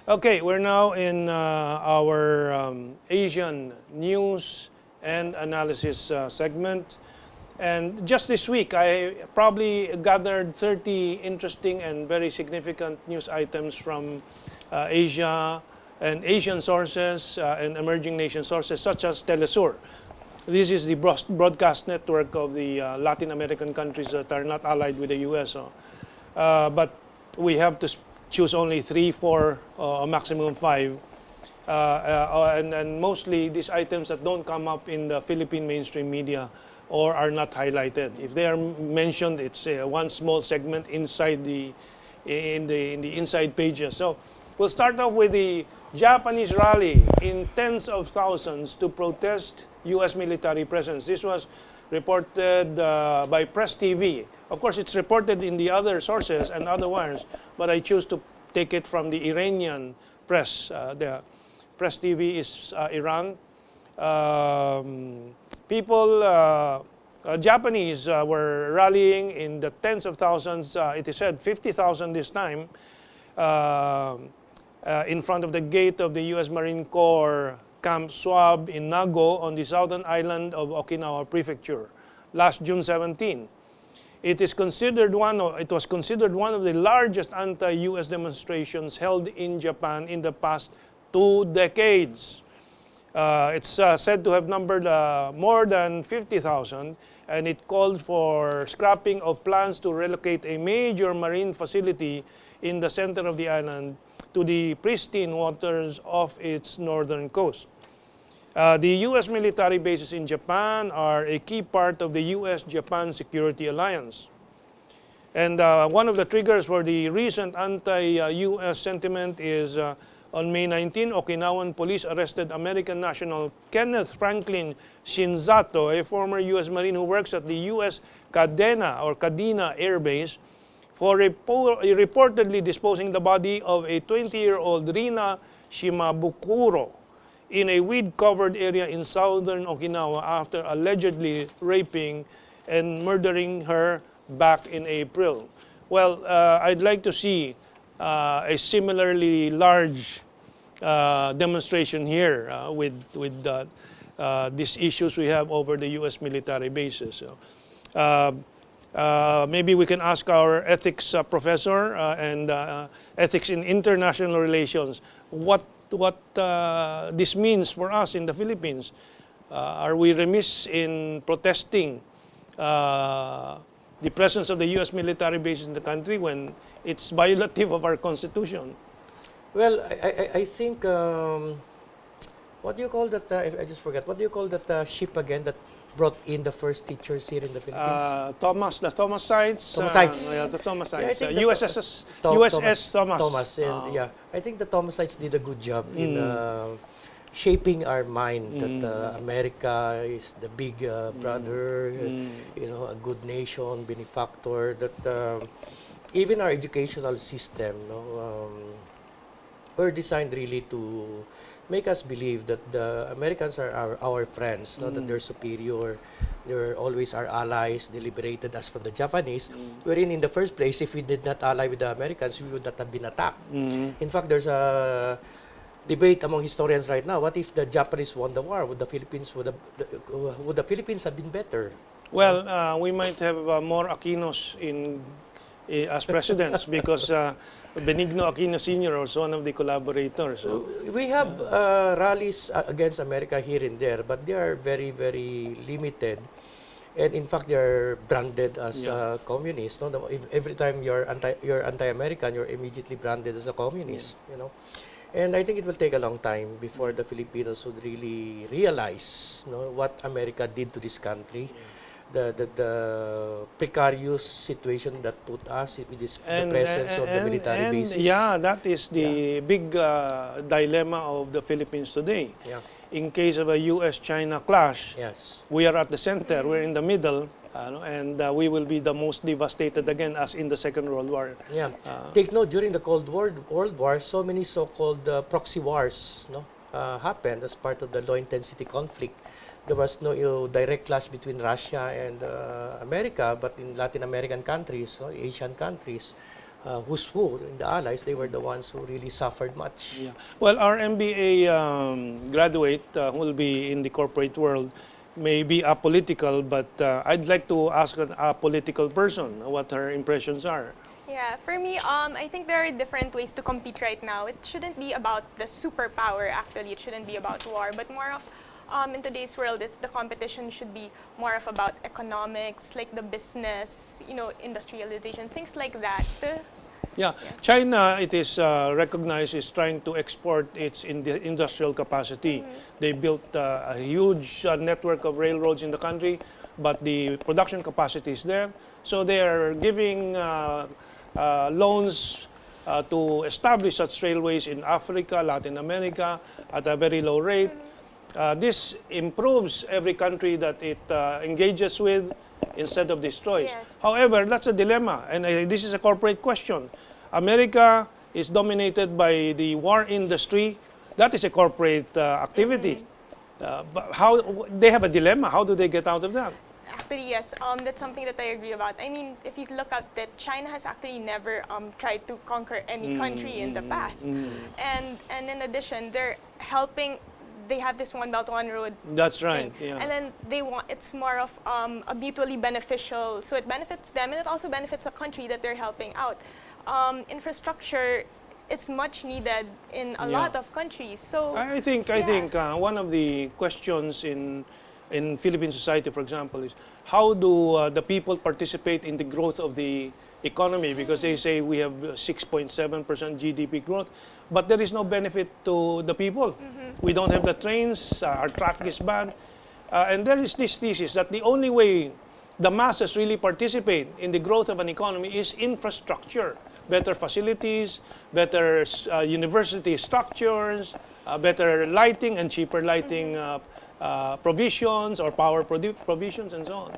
Okay, we're now in our Asian news and analysis segment. And just this week, I probably gathered 30 interesting and very significant news items from Asia and Asian sources and emerging nation sources such as Telesur. This is the broadcast network of the Latin American countries that are not allied with the U.S. But we have to choose only 3, 4, or maximum 5. And mostly these items that don't come up in the Philippine mainstream media or are not highlighted. If they are mentioned, it's one small segment inside in the inside pages. So we'll start off with the Japanese rally in tens of thousands to protest U.S. military presence. This was reported by Press TV. Of course, it's reported in the other sources and other wires, but I choose to take it from the Iranian press. The Press TV is Iran. Japanese were rallying in the tens of thousands. It is said 50,000 this time in front of the gate of the U.S. Marine Corps Camp Swab in Nago on the southern island of Okinawa Prefecture last June 17. It was considered one of the largest anti-U.S. demonstrations held in Japan in the past 2 decades. It's said to have numbered more than 50,000, and it called for scrapping of plans to relocate a major marine facility in the center of the island to the pristine waters of its northern coast. The U.S. military bases in Japan are a key part of the U.S.-Japan security alliance. And one of the triggers for the recent anti-U.S. sentiment is on May 19, Okinawan police arrested American national Kenneth Franklin Shinzato, a former U.S. Marine who works at the U.S. Kadena Air Base, for reportedly disposing the body of a 20-year-old Rina Shimabukuro in a weed-covered area in southern Okinawa after allegedly raping and murdering her back in April. Well, I'd like to see a similarly large demonstration here with these issues we have over the U.S. military bases. Maybe we can ask our ethics professor and ethics in international relations what this means for us in the Philippines. Are we remiss in protesting the presence of the U.S. military bases in the country when it's violative of our Constitution? Well, I think, what do you call that, I just forgot, what do you call that ship again that brought in the first teachers here in the Philippines? The Thomasites. Thomasites. The Thomasites. Yeah, USS Thomas. Thomas, and yeah. I think the Thomasites did a good job in shaping our mind that America is the big brother, a good nation, benefactor, that even our educational system were designed really to make us believe that the Americans are our friends, that they're superior, they're always our allies, they liberated us from the Japanese, wherein in the first place, if we did not ally with the Americans, we would not have been attacked. In fact, there's a debate among historians right now, what if the Japanese won the war? Would the Philippines have been better? Well, we might have more Aquinos as presidents because Benigno Aquino Sr. was one of the collaborators. We have rallies against America here and there, but they are very, very limited. And in fact, they are branded as communists. Every time you're anti-American, you're immediately branded as a communist. And I think it will take a long time before the Filipinos would really realize what America did to this country. The precarious situation that put us with the presence of the military bases. Yeah, that is the big dilemma of the Philippines today. Yeah. In case of a U.S.-China clash, yes, we are at the center, we're in the middle, and we will be the most devastated again as in the Second World War. Yeah. Take note, during the Cold World War, so many so-called proxy wars happened as part of the low-intensity conflict. There was no direct clash between Russia and America, but in Latin American countries, Asian countries, who's who in the Allies, they were the ones who really suffered much. Yeah. Well, our MBA graduate who will be in the corporate world may be apolitical, but I'd like to ask an apolitical person what her impressions are. Yeah, for me, I think there are different ways to compete right now. It shouldn't be about the superpower, actually. It shouldn't be about war, but more of, in today's world, the competition should be more of about economics, like the business, industrialization, things like that. Yeah, China, it is recognized, is trying to export its industrial capacity. They built a huge network of railroads in the country, but the production capacity is there. So they are giving loans to establish such railways in Africa, Latin America at a very low rate. This improves every country that it engages with instead of destroys. Yes. However, that's a dilemma, and this is a corporate question. America is dominated by the war industry. That is a corporate activity. But how they have a dilemma? How do they get out of that? Actually, yes, that's something that I agree about. I mean, if you look at that, China has actually never tried to conquer any country in the past. And in addition, they're helping. They have this One Belt, One Road. That's right. Thing. Yeah. And then it's more of a mutually beneficial. So it benefits them, and it also benefits the country that they're helping out. Infrastructure is much needed in a lot of countries. So I think one of the questions in Philippine society, for example, is how do the people participate in the growth of the economy? Because they say we have 6.7% GDP growth, but there is no benefit to the people. We don't have the trains, our traffic is bad. And there is this thesis that the only way the masses really participate in the growth of an economy is infrastructure. Better facilities, better university structures, better lighting and cheaper lighting provisions or power provisions and so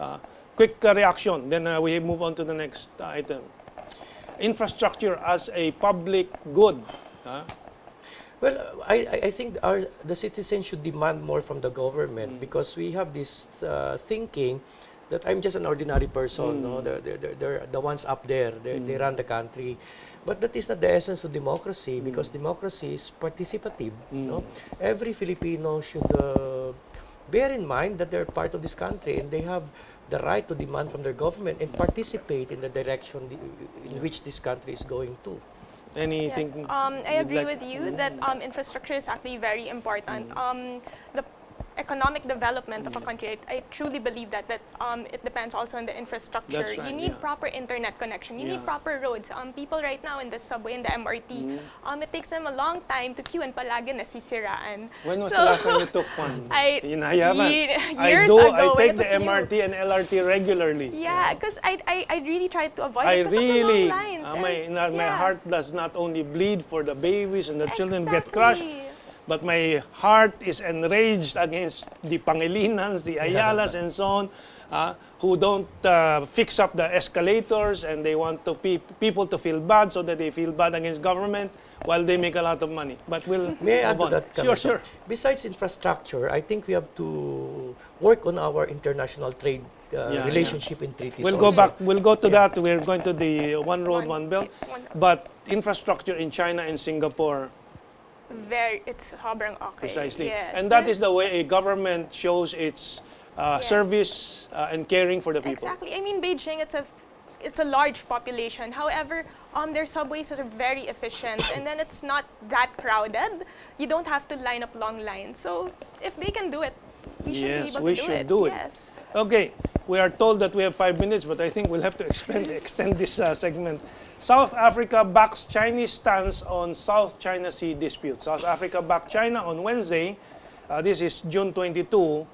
on. Quick reaction, then we move on to the next item. Infrastructure as a public good. Well, I think the citizens should demand more from the government because we have this thinking that I'm just an ordinary person. No? They're the ones up there. They run the country. But that is not the essence of democracy because democracy is participative. No? Every Filipino should bear in mind that they're part of this country and they have the right to demand from their government and participate in the direction in which this country is going to. Anything? Yes. I agree with you that infrastructure is actually very important. The economic development of a country, I truly believe that it depends also on the infrastructure. That's right, you need proper internet connection. You need proper roads. People right now in the subway, in the MRT, it takes them a long time to queue and palagi nasisiraan. When was the last time you took one? I I take the MRT and LRT regularly. Yeah, because I really try to avoid I it because really, of the long lines. my heart does not only bleed for the babies and the children get crushed, but my heart is enraged against the Pangelinans, the Ayalas, and so on, who don't fix up the escalators and they want people to feel bad so that they feel bad against government while they make a lot of money. But we'll May I add to that? Sure. Besides infrastructure, I think we have to work on our international trade relationship in treaties. We'll go back. We'll go to that. We're going to the One Road, One Belt. But infrastructure in China and Singapore. It's sobrang okay. Precisely. Yes. And that is the way a government shows its service and caring for the people. Exactly. I mean, Beijing, it's a large population. However, their subways are very efficient, and then it's not that crowded. You don't have to line up long lines. So if they can do it, we should be able to do it. Yes, we should do it. Yes. Okay, we are told that we have 5 minutes, but I think we'll have to extend this segment. South Africa backs Chinese stance on South China Sea dispute. South Africa backed China on Wednesday, this is June 22,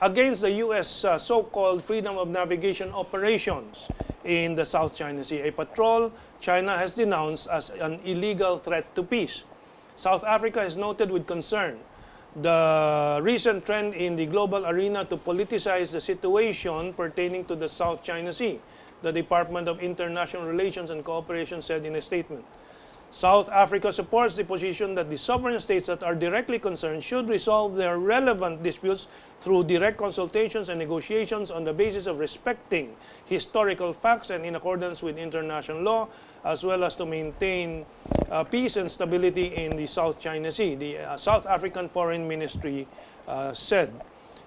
against the U.S. So-called freedom of navigation operations in the South China Sea, a patrol China has denounced as an illegal threat to peace. South Africa has noted with concern the recent trend in the global arena to politicize the situation pertaining to the South China Sea, the Department of International Relations and Cooperation said in a statement. South Africa supports the position that the sovereign states that are directly concerned should resolve their relevant disputes through direct consultations and negotiations on the basis of respecting historical facts and in accordance with international law, as well as to maintain peace and stability in the South China Sea, the South African Foreign Ministry said.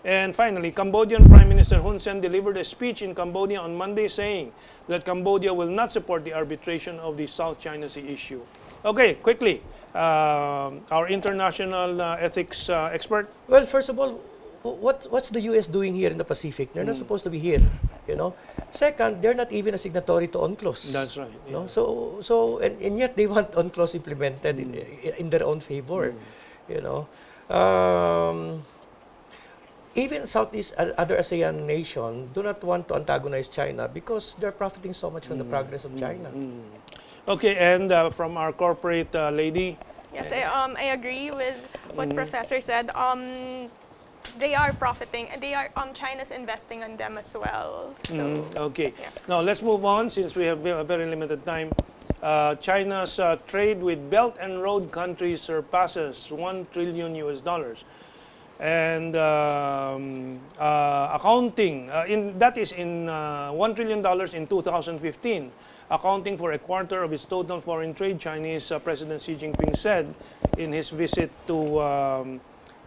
And finally, Cambodian Prime Minister Hun Sen delivered a speech in Cambodia on Monday saying that Cambodia will not support the arbitration of the South China Sea issue. Okay, quickly, our international ethics expert. Well, first of all, what's the U.S. doing here in the Pacific? They're not supposed to be here, you know. Second, they're not even a signatory to UNCLOS. That's right. You know? And yet they want UNCLOS implemented in their own favor, you know. Even Southeast, other ASEAN nations do not want to antagonize China because they're profiting so much from the progress of China. Okay, and from our corporate lady. Yes, I agree with what Professor said. They are profiting, and China's investing on them as well. So, okay. yeah. Now let's move on since we have a very limited time. China's trade with Belt and Road countries surpasses $1 trillion. And accounting, that is in $1 trillion in 2015, accounting for a quarter of its total foreign trade, Chinese President Xi Jinping said in his visit to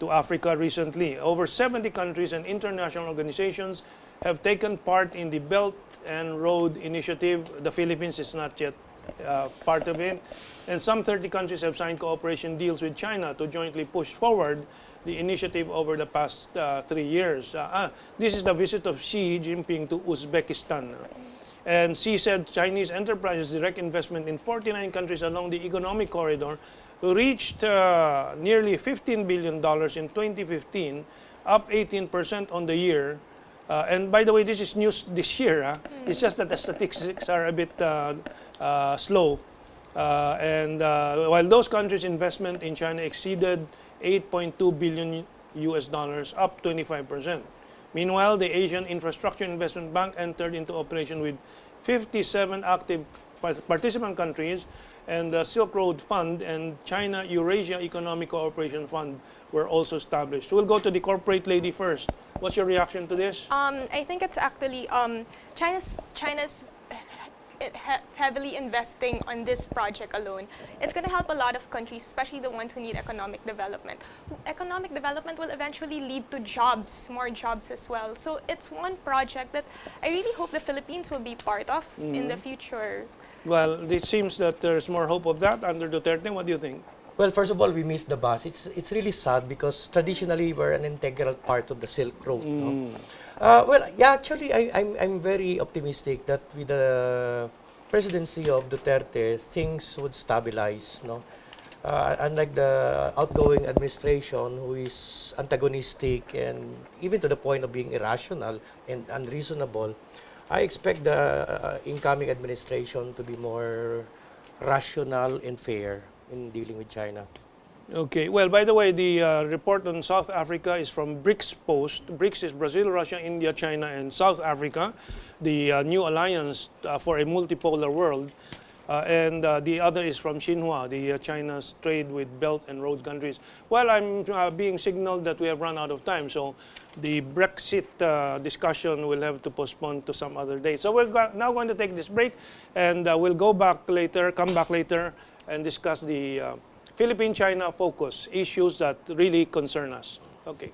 Africa recently. Over 70 countries and international organizations have taken part in the Belt and Road Initiative. The Philippines is not yet part of it. And some 30 countries have signed cooperation deals with China to jointly push forward the initiative over the past 3 years. This is the visit of Xi Jinping to Uzbekistan. And Xi said Chinese enterprises' direct investment in 49 countries along the economic corridor reached nearly $15 billion in 2015, up 18% on the year. And by the way, this is news this year. It's just that the statistics are a bit slow. While those countries' investment in China exceeded $8.2 billion, up 25%. Meanwhile, the Asian Infrastructure Investment Bank entered into operation with 57 active participant countries, and the Silk Road Fund and China Eurasia Economic Cooperation Fund were also established. We'll go to the corporate lady first. What's your reaction to this? I think it's actually China's heavily investing on this project alone. It's going to help a lot of countries, especially the ones who need economic development. Economic development will eventually lead to jobs, more jobs as well. So it's one project that I really hope the Philippines will be part of in the future. Well, it seems that there's more hope of that under Duterte. What do you think? Well, first of all, we missed the bus. It's really sad because traditionally we're an integral part of the Silk Road. No? Well, yeah, actually, I'm very optimistic that with the presidency of Duterte, things would stabilize. No, unlike the outgoing administration, who is antagonistic and even to the point of being irrational and unreasonable, I expect the incoming administration to be more rational and fair in dealing with China. Okay. Well, by the way, the report on South Africa is from BRICS Post. BRICS is Brazil, Russia, India, China, and South Africa, the new alliance for a multipolar world. And the other is from Xinhua, the China's trade with Belt and Road countries. Well, I'm being signaled that we have run out of time, so the Brexit discussion will have to postpone to some other day. So we're now going to take this break, and we'll come back later, and discuss the Philippine-China focus issues that really concern us. Okay.